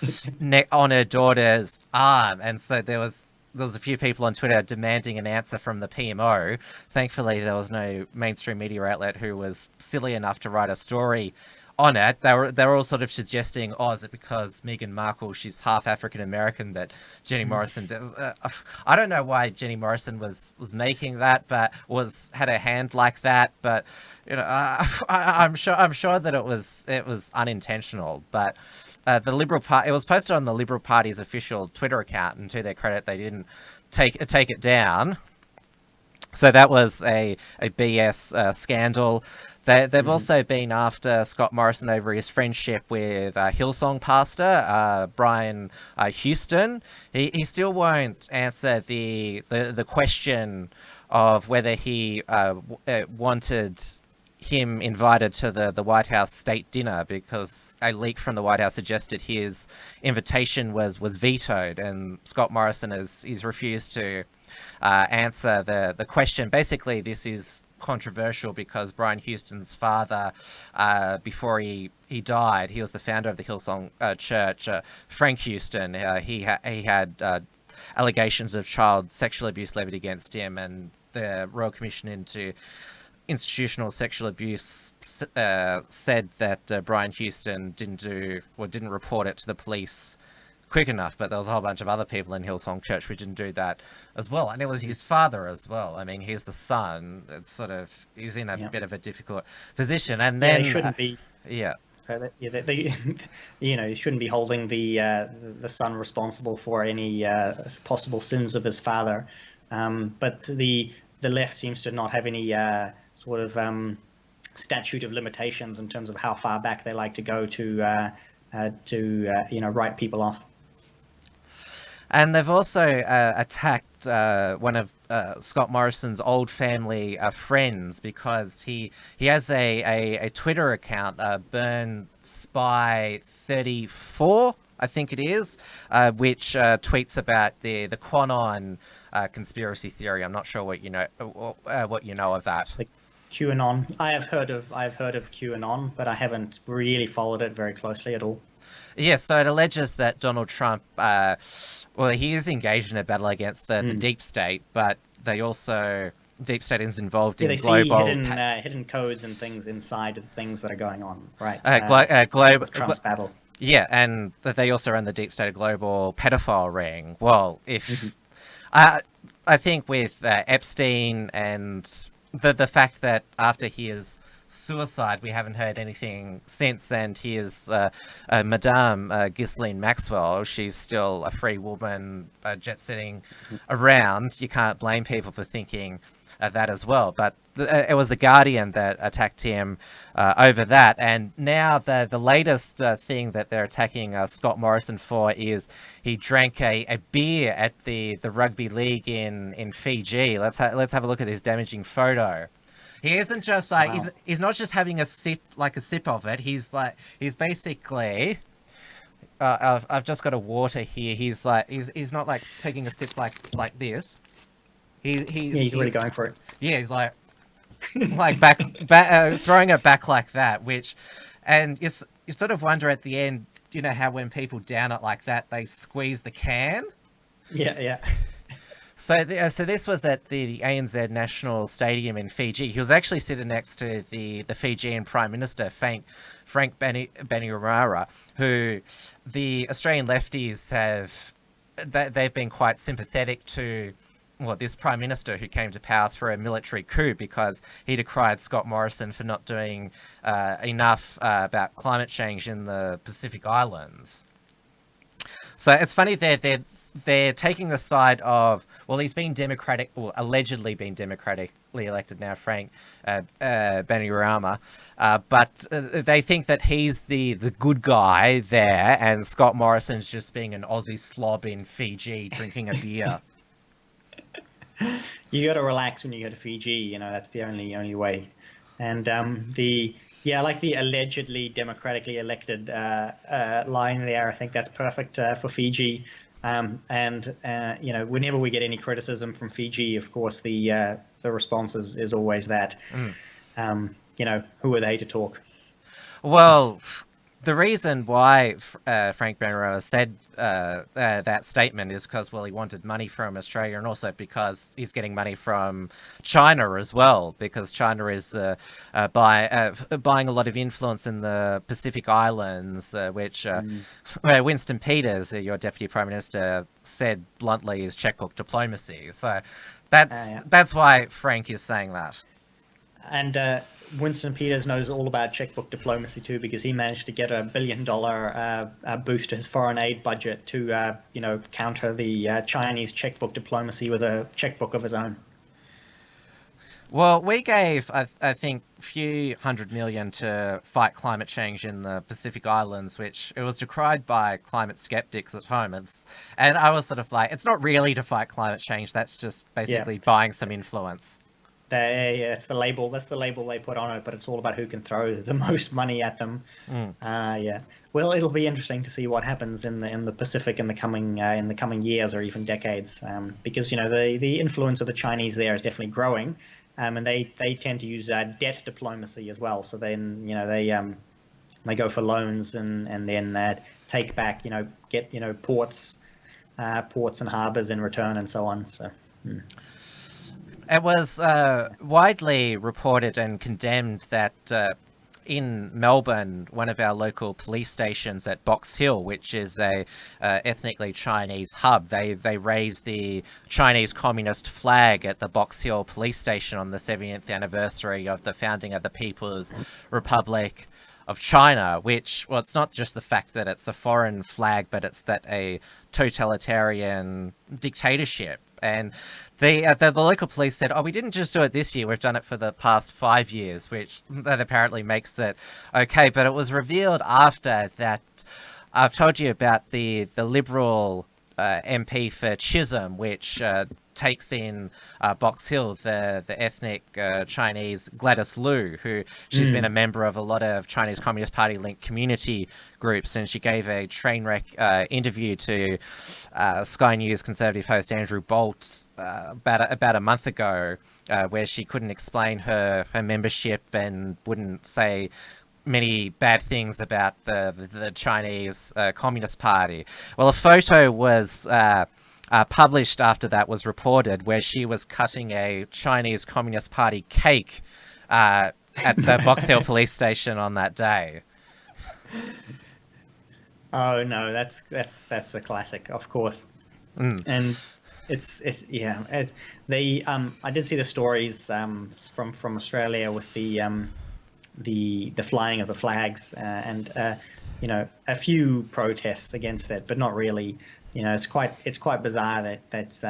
on her daughter's arm, and so there was a few people on Twitter demanding an answer from the PMO. Thankfully, there was no mainstream media outlet who was silly enough to write a story on it. They were all sort of suggesting, oh, is it because Meghan Markle, she's half African American, that Jenny Morrison I don't know why Jenny Morrison was making that, but had a hand like that, but I'm sure that it was unintentional. But the Liberal Party, it was posted on the Liberal Party's official Twitter account, and to their credit, they didn't take it down. So that was a BS scandal. They've also been after Scott Morrison over his friendship with Hillsong pastor Brian Houston. He still won't answer the question of whether he wanted him invited to the White House state dinner, because a leak from the White House suggested his invitation was vetoed, and Scott Morrison he's refused to answer the question. Basically, this is controversial because Brian Houston's father, before he died, he was the founder of the Hillsong Church. Frank Houston, he had allegations of child sexual abuse levied against him, and the Royal Commission into Institutional Sexual Abuse said that Brian Houston didn't report it to the police quick enough, but there was a whole bunch of other people in Hillsong Church who didn't do that as well, and it was his father as well. I mean, he's the son. It's sort of, he's in a bit of a difficult position, and then he shouldn't be. Yeah. So that, he shouldn't be holding the son responsible for any possible sins of his father. But the left seems to not have any sort of statute of limitations in terms of how far back they like to go to write people off. And they've also attacked one of Scott Morrison's old family friends, because he has a Twitter account, Burn Spy 34, I think it is, which tweets about the QAnon conspiracy theory. I'm not sure what you know of that. The QAnon. I have heard of QAnon, but I haven't really followed it very closely at all. Yes, so it alleges that Donald Trump, he is engaged in a battle against the deep state, but deep state is involved in global... see hidden codes and things inside of things that are going on, right? Trump's battle. Yeah, and they also run the deep state a global pedophile ring. Well, I think with Epstein and the fact that after his suicide, we haven't heard anything since, and here's Madame Ghislaine Maxwell. She's still a free woman, jet-setting around. You can't blame people for thinking that as well. But it was The Guardian that attacked him over that. And now the latest thing that they're attacking Scott Morrison for is he drank a beer at the rugby league in Fiji. Let's have a look at this damaging photo. He isn't just like, he's not just having a sip of it. He's basically, I've just got a water here. He's not like taking a sip like this. He's really going for it. Yeah, he's like back throwing it back like that, and you sort of wonder at the end, you know how when people down it like that, they squeeze the can? Yeah. So this was at the ANZ National Stadium in Fiji. He was actually sitting next to the Fijian Prime Minister, Frank Bainimarama, who the Australian lefties they've been quite sympathetic to this Prime Minister who came to power through a military coup, because he decried Scott Morrison for not doing enough about climate change in the Pacific Islands. So it's funny they're taking the side of, he's been allegedly been democratically elected now, Frank Bainimarama, but they think that he's the good guy there, and Scott Morrison's just being an Aussie slob in Fiji drinking a beer. You got to relax when you go to Fiji. That's the only way. And the allegedly democratically elected line there, I think that's perfect for Fiji. Whenever we get any criticism from Fiji, of course, the response is always that. who are they to talk? Well, the reason why Frank Bainimarama said that statement is because, well, he wanted money from Australia, and also because he's getting money from China as well, because China is buying a lot of influence in the Pacific Islands, which Winston Peters, your Deputy Prime Minister, said bluntly is checkbook diplomacy. So that's why Frank is saying that. And Winston Peters knows all about checkbook diplomacy too, because he managed to get $1 billion boost to his foreign aid budget to, counter the Chinese checkbook diplomacy with a checkbook of his own. Well, we gave, I think, a few $100 million to fight climate change in the Pacific Islands, which it was decried by climate skeptics at home. And I was sort of like, it's not really to fight climate change. That's just basically buying some influence. It's the label. That's the label they put on it, but it's all about who can throw the most money at them. Well, it'll be interesting to see what happens in the Pacific in the coming years or even decades, because the influence of the Chinese there is definitely growing, and they tend to use debt diplomacy as well. So then they go for loans and then take back get ports and harbors in return and so on. So. It was widely reported and condemned that in Melbourne, one of our local police stations at Box Hill, which is a ethnically Chinese hub, they raised the Chinese Communist flag at the Box Hill police station on the 70th anniversary of the founding of the People's Republic of China, which, well, it's not just the fact that it's a foreign flag, but it's that a totalitarian dictatorship. And the local police said, we didn't just do it this year, we've done it for the past 5 years, which that apparently makes it okay. But it was revealed after that, I've told you about the Liberal MP for Chisholm, which takes in Box Hill, the ethnic Chinese Gladys Liu, who she's been a member of a lot of Chinese Communist Party linked community groups, and she gave a train wreck interview to Sky News Conservative host Andrew Bolt about a month ago, where she couldn't explain her membership and wouldn't say many bad things about the Chinese Communist Party. Well, a photo was published after that was reported, where she was cutting a Chinese Communist Party cake at the Box Hill police station on that day. Oh no, that's a classic, of course. And I did see the stories from Australia with the flying of the flags and a few protests against that, but not really. It's quite bizarre that it's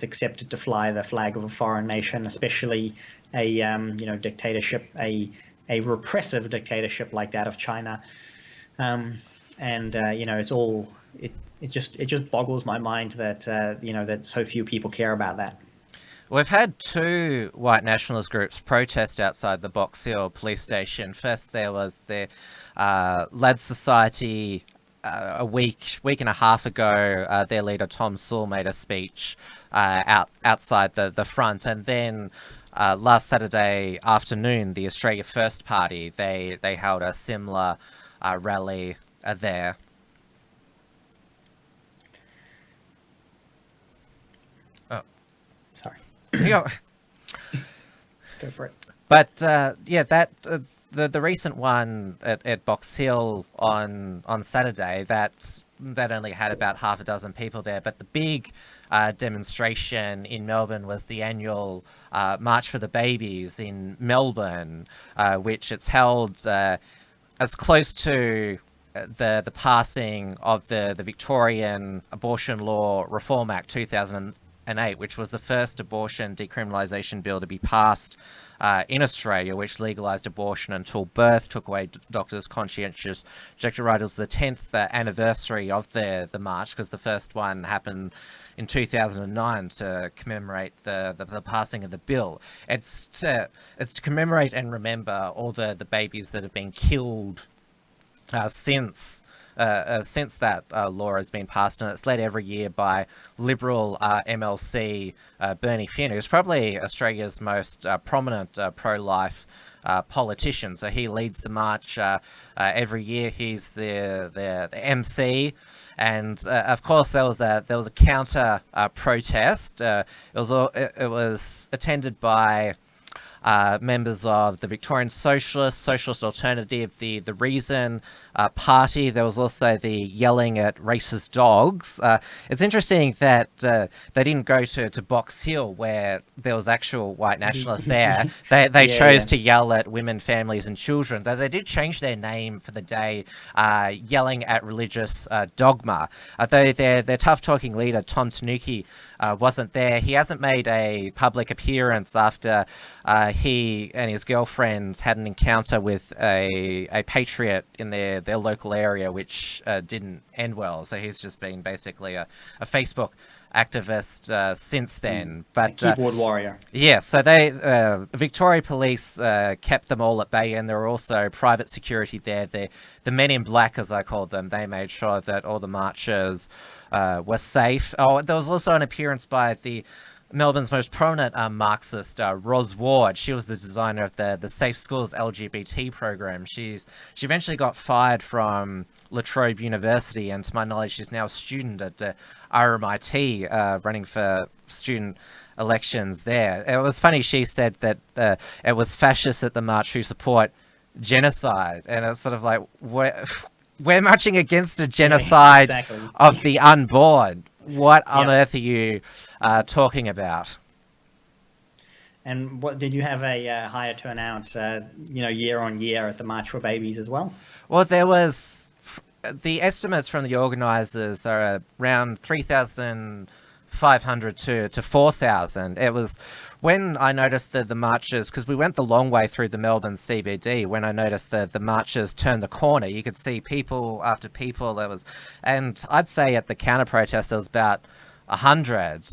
accepted to fly the flag of a foreign nation, especially a dictatorship, a repressive dictatorship like that of China. It just boggles my mind that that so few people care about that. We've had two white nationalist groups protest outside the Box Hill police station. First, there was the Lads Society. A week and a half ago, their leader Tom Sewell made a speech outside the front, and then last Saturday afternoon, the Australia First Party they held a similar rally there. Oh, sorry. Go for it. But the recent one at Box Hill on Saturday, that only had about half a dozen people there. But the big demonstration in Melbourne was the annual March for the Babies in Melbourne, which it's held as close to the passing of the Victorian Abortion Law Reform Act 2008, which was the first abortion decriminalisation bill to be passed in Australia, which legalised abortion until birth, took away doctors' conscientious objective right. It was the 10th anniversary of the march, because the first one happened in 2009 to commemorate the passing of the bill. It's to commemorate and remember all the babies that have been killed since that law has been passed, and it's led every year by Liberal MLC Bernie Finn, who's probably Australia's most prominent pro-life politician. So he leads the march every year. He's the MC. And of course, there was a counter protest. It was attended by members of the Victorian Socialist Alternative, the Reason Party. There was also the Yelling at Racist Dogs. It's interesting that they didn't go to Box Hill, where there was actual white nationalists there. They chose to yell at women, families, and children. Though they did change their name for the day, Yelling at Religious Dogma. Though their tough-talking leader, Tom Tanuki, wasn't there. He hasn't made a public appearance after he and his girlfriend had an encounter with a patriot in their local area, which didn't end well. So he's just been basically a Facebook activist since then. But keyboard warrior. Yeah, so Victoria Police kept them all at bay, and there were also private security there. The men in black, as I called them, they made sure that all the marchers were safe. Oh, there was also an appearance by Melbourne's most prominent Marxist, Ros Ward. She was the designer of the Safe Schools LGBT program. She eventually got fired from La Trobe University, and to my knowledge, she's now a student at the RMIT, running for student elections there. It was funny, she said that it was fascists at the march who support genocide, and it's sort of like, we're marching against a genocide of the unborn. What on earth are you talking about? And what did you have a higher turnout, year on year at the March for Babies as well? Well, there was the estimates from the organisers are around 3,500 to 4,000. It was when I noticed the marchers, because we went the long way through the Melbourne CBD, when I noticed the marchers turned the corner, you could see people after people. And I'd say at the counter protest there was about 100.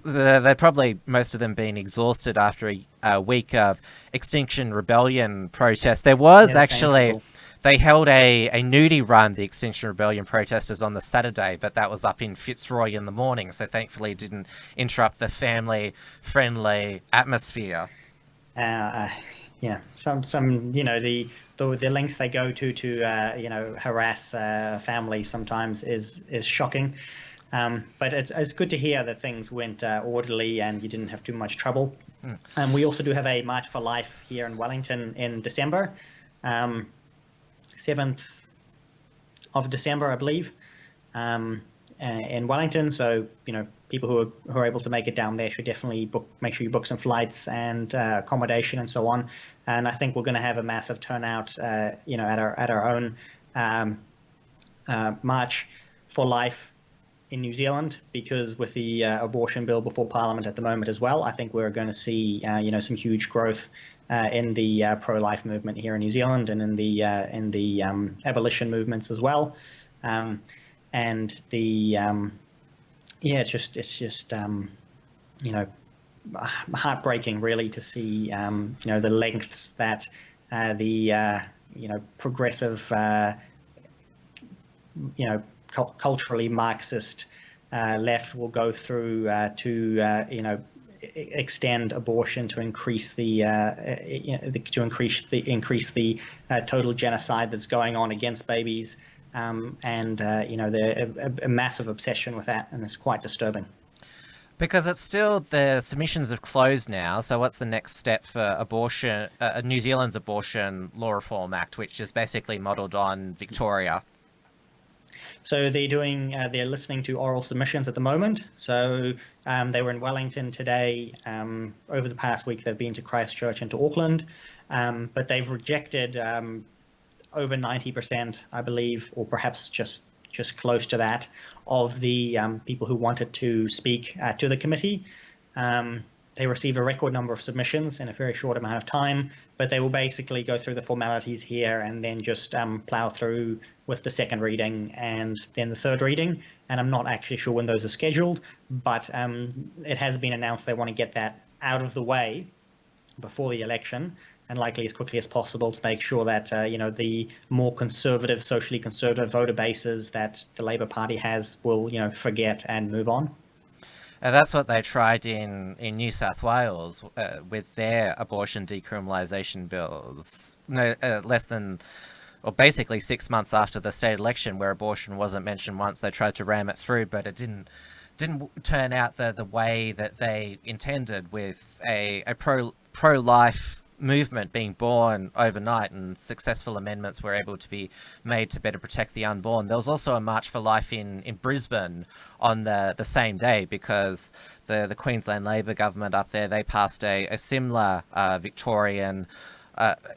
They're probably, most of them being exhausted after a week of Extinction Rebellion protest. There was actually... They held a nudie run, the Extinction Rebellion protesters, on the Saturday, but that was up in Fitzroy in the morning, so thankfully it didn't interrupt the family-friendly atmosphere. Some the lengths they go to harass families sometimes is shocking. But it's good to hear that things went orderly and you didn't have too much trouble. And we also do have a March for Life here in Wellington in December. 7th of December, I believe, in Wellington. So, people who are able to make it down there should definitely make sure you book some flights and accommodation and so on. And I think we're going to have a massive turnout, at our own March for Life in New Zealand, because with the abortion bill before Parliament at the moment as well, I think we're going to see, some huge growth in the pro-life movement here in New Zealand, and in the abolition movements as well. And it's just heartbreaking really to see the lengths that the progressive culturally Marxist left will go through to extend abortion to increase the total genocide that's going on against babies, and a massive obsession with that, and it's quite disturbing. Because it's still, the submissions have closed now, so what's the next step for abortion, New Zealand's Abortion Law Reform Act, which is basically modelled on Victoria? So they're listening to oral submissions at the moment. So they were in Wellington today. Over the past week, they've been to Christchurch and to Auckland, but they've rejected over 90%, I believe, or perhaps just close to that, of the people who wanted to speak to the committee. They received a record number of submissions in a very short amount of time, but they will basically go through the formalities here and then just plow through with the second reading and then the third reading. And I'm not actually sure when those are scheduled, but it has been announced they want to get that out of the way before the election, and likely as quickly as possible, to make sure that the more conservative, socially conservative voter bases that the Labour Party has will forget and move on. That's what they tried in New South Wales with their abortion decriminalisation bills. No, less than, or basically 6 months after the state election, where abortion wasn't mentioned once. They tried to ram it through, but it didn't turn out the way that they intended, with a pro-life movement being born overnight, and successful amendments were able to be made to better protect the unborn. There was also a March for Life in Brisbane on the same day, because the Queensland Labor government up there, they passed a similar Victorian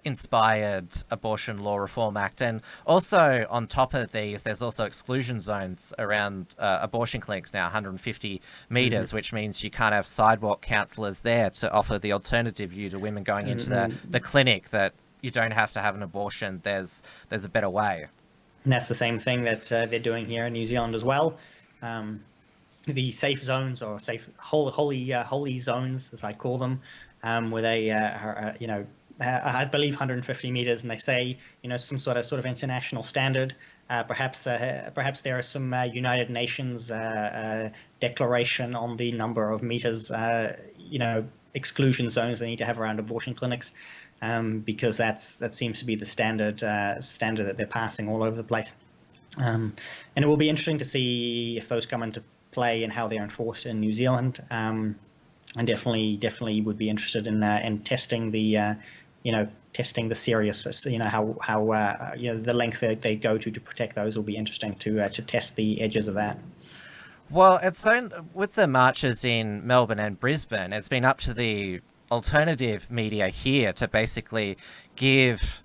inspired abortion law reform act. And also on top of these, there's also exclusion zones around abortion clinics now, 150 metres, which means you can't have sidewalk counsellors there to offer the alternative view to women going into the clinic, that you don't have to have an abortion, there's a better way. And that's the same thing that they're doing here in New Zealand as well. The safe zones, or safe holy zones, as I call them, where they I believe 150 meters, and they say, some sort of international standard. Perhaps there are some United Nations declaration on the number of meters, exclusion zones they need to have around abortion clinics, because that seems to be the standard that they're passing all over the place. And it will be interesting to see if those come into play and how they're enforced in New Zealand. And definitely would be interested in testing the testing the seriousness, how the length that they go to protect those. Will be interesting to test the edges of that. Well, it's so, with the marches in Melbourne and Brisbane, it's been up to the alternative media here to basically give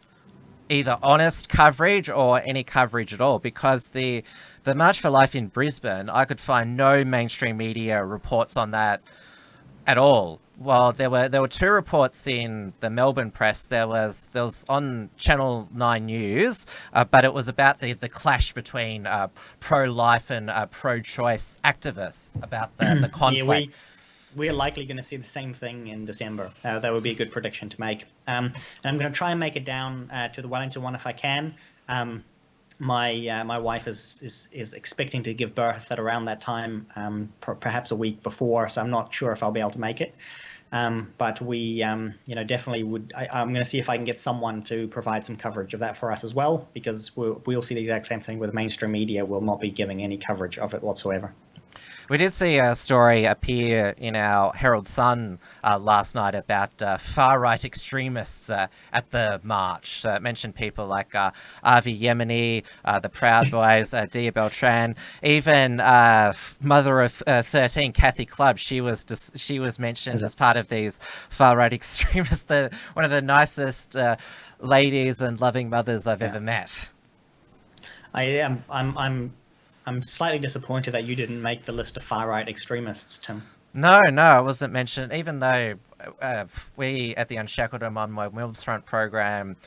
either honest coverage or any coverage at all, because the March for Life in Brisbane, I could find no mainstream media reports on that at all. Well, there were two reports in the Melbourne press. There was on Channel 9 News, but it was about the clash between pro-life and pro-choice activists, about the conflict. Yeah, we're likely going to see the same thing in December. That would be a good prediction to make. And I'm going to try and make it down to the Wellington one if I can. My wife is expecting to give birth at around that time, perhaps a week before, so I'm not sure if I'll be able to make it. But we, definitely would. I'm going to see if I can get someone to provide some coverage of that for us as well, because we'll see the exact same thing with the mainstream media. Will not be giving any coverage of it whatsoever. We did see a story appear in our Herald Sun last night about far-right extremists at the march. It mentioned people like Avi Yemeni, the Proud Boys, Dieuwe Beltran, even mother of 13, Kathy Clubb. She was mentioned as part of these far-right extremists. One of the nicest ladies and loving mothers I've ever met. I'm slightly disappointed that you didn't make the list of far-right extremists, Tim. No, it wasn't mentioned, even though we at the Unshackled on my Wilmsfront program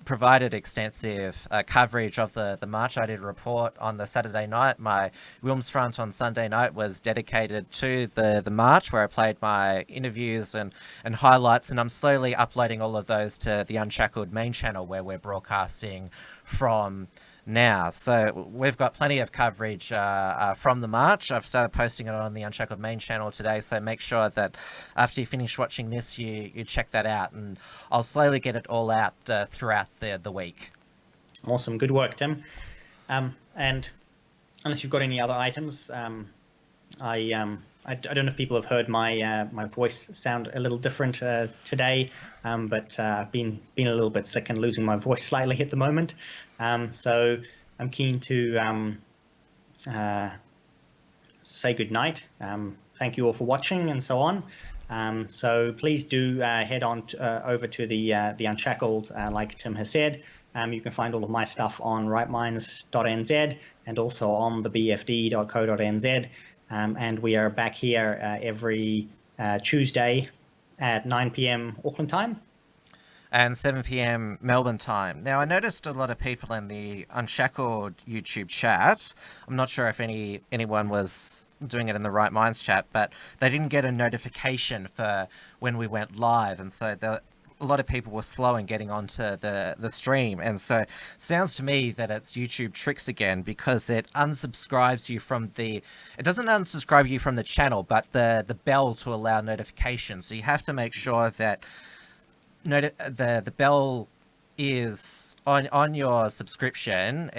provided extensive coverage of the march. I did a report on the Saturday night. My Wilmsfront on Sunday night was dedicated to the march, where I played my interviews and highlights, and I'm slowly uploading all of those to the Unshackled main channel, where we're broadcasting from now. So we've got plenty of coverage from the march. I've started posting it on the Unshackled main channel today, so make sure that after you finish watching this, you check that out, and I'll slowly get it all out throughout the week. Awesome, good work, Tim. And unless you've got any other items, I don't know if people have heard my voice sound a little different today, but I've been a little bit sick and losing my voice slightly at the moment. So I'm keen to say good night. Thank you all for watching and so on. So please do head on over to the Unshackled, like Tim has said. You can find all of my stuff on rightminds.nz and also on the bfd.co.nz. And we are back here every Tuesday at 9 p.m. Auckland time. And 7 p.m. Melbourne time. Now, I noticed a lot of people in the Unshackled YouTube chat. I'm not sure if anyone was doing it in the Right Minds chat, but they didn't get a notification for when we went live. And so a lot of people were slow in getting onto the stream, and so it sounds to me that it's YouTube tricks again, because it unsubscribes you from it doesn't unsubscribe you from the channel, but the bell to allow notifications. So you have to make sure that the bell is on your subscription.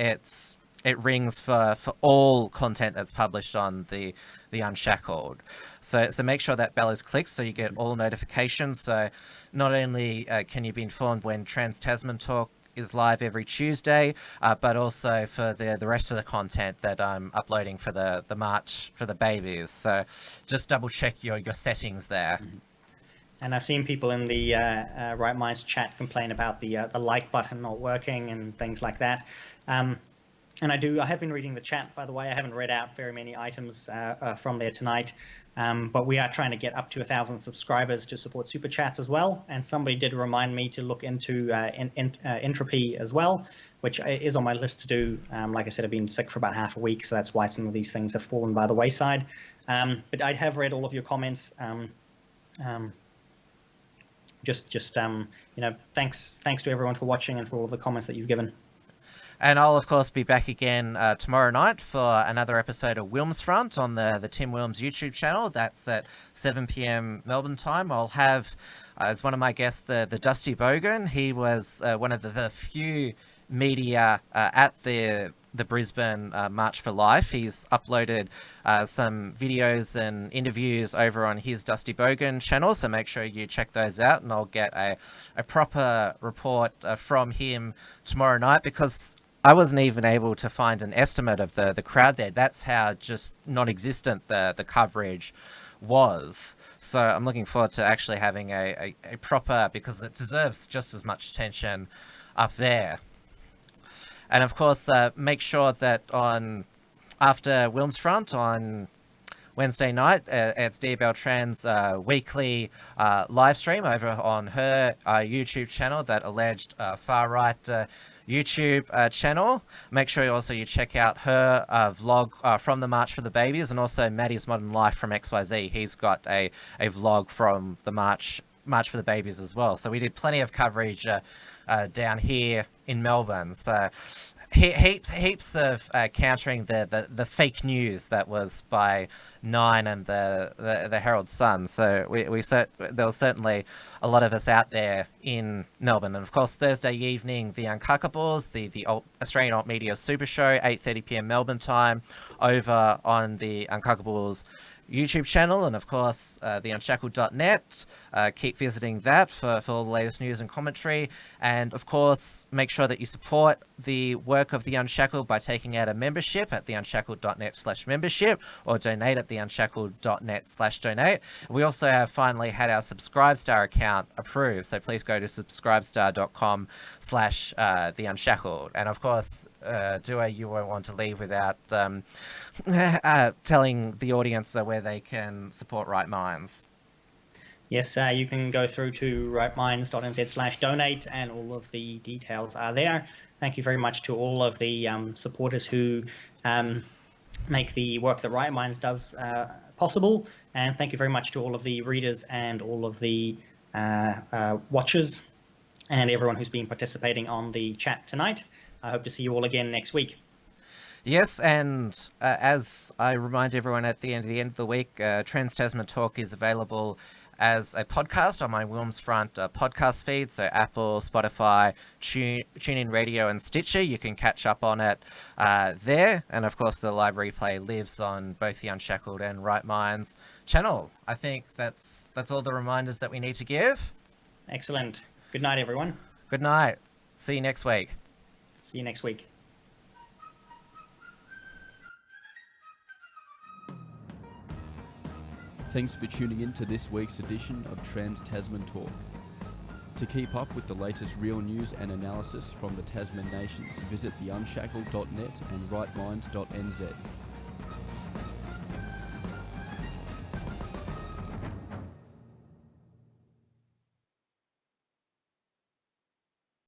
It rings for all content that's published on the Unshackled. So make sure that bell is clicked so you get all notifications. So not only can you be informed when Trans Tasman Talk is live every Tuesday, but also for the rest of the content that I'm uploading for the March for the Babies. So just double check your settings there. And I've seen people in the Right Minds chat complain about the like button not working and things like that. And I have been reading the chat, by the way. I haven't read out very many items from there tonight. But we are trying to get up to 1,000 subscribers to support super chats as well. And somebody did remind me to look into entropy as well, which is on my list to do. Like I said, I've been sick for about half a week, so that's why some of these things have fallen by the wayside. But I have read all of your comments. Thanks to everyone for watching and for all of the comments that you've given. And I'll, of course, be back again tomorrow night for another episode of Wilms Front on the Tim Wilms YouTube channel. That's at 7 p.m. Melbourne time. I'll have, as one of my guests, the Dusty Bogan. He was one of the few media at the Brisbane March for Life. He's uploaded some videos and interviews over on his Dusty Bogan channel, so make sure you check those out, and I'll get a proper report from him tomorrow night, because I wasn't even able to find an estimate of the crowd there. That's how just non-existent the coverage was. So I'm looking forward to actually having a proper, because it deserves just as much attention up there. And of course, make sure that after Wilms Front on Wednesday night, it's Dieuwe Tran's weekly live stream over on her YouTube channel, that alleged far-right YouTube channel. Make sure you check out her vlog from the March for the Babies, and also Maddie's Modern Life from XYZ. He's got a vlog from the March for the Babies as well. So we did plenty of coverage down here in Melbourne. So heaps of countering the fake news that was by Nine and the Herald Sun. So there was certainly a lot of us out there in Melbourne. And of course, Thursday evening, the Uncockables, the Australian Alt Media Super Show, 8:30 p.m. Melbourne time, over on the Uncockables YouTube channel, and of course the unshackled.net. Keep visiting that for all the latest news and commentary, and of course make sure that you support the work of the Unshackled by taking out a membership at the unshackled.net/membership, or donate at the unshackled.net/donate. We also have finally had our Subscribestar account approved, so please go to subscribestar.com/the Unshackled. And of course, Dieuwe, you won't want to leave without telling the audience where they can support Right Minds. Yes, you can go through to rightminds.nz/donate, and all of the details are there. Thank you very much to all of the supporters who make the work that Right Minds does possible, and thank you very much to all of the readers and all of the watchers and everyone who's been participating on the chat tonight. I hope to see you all again next week. Yes, and as I remind everyone at the end of the week, Trans Tasman Talk is available as a podcast on my Wilms Front podcast feed, so Apple, Spotify, TuneIn Radio, and Stitcher. You can catch up on it there, and of course the live replay lives on both the Unshackled and Right Minds channel. I think that's all the reminders that we need to give. Excellent. Good night, everyone. Good night. See you next week. See you next week. Thanks for tuning in to this week's edition of Trans Tasman Talk. To keep up with the latest real news and analysis from the Tasman nations, visit theunshackled.net and rightminds.nz.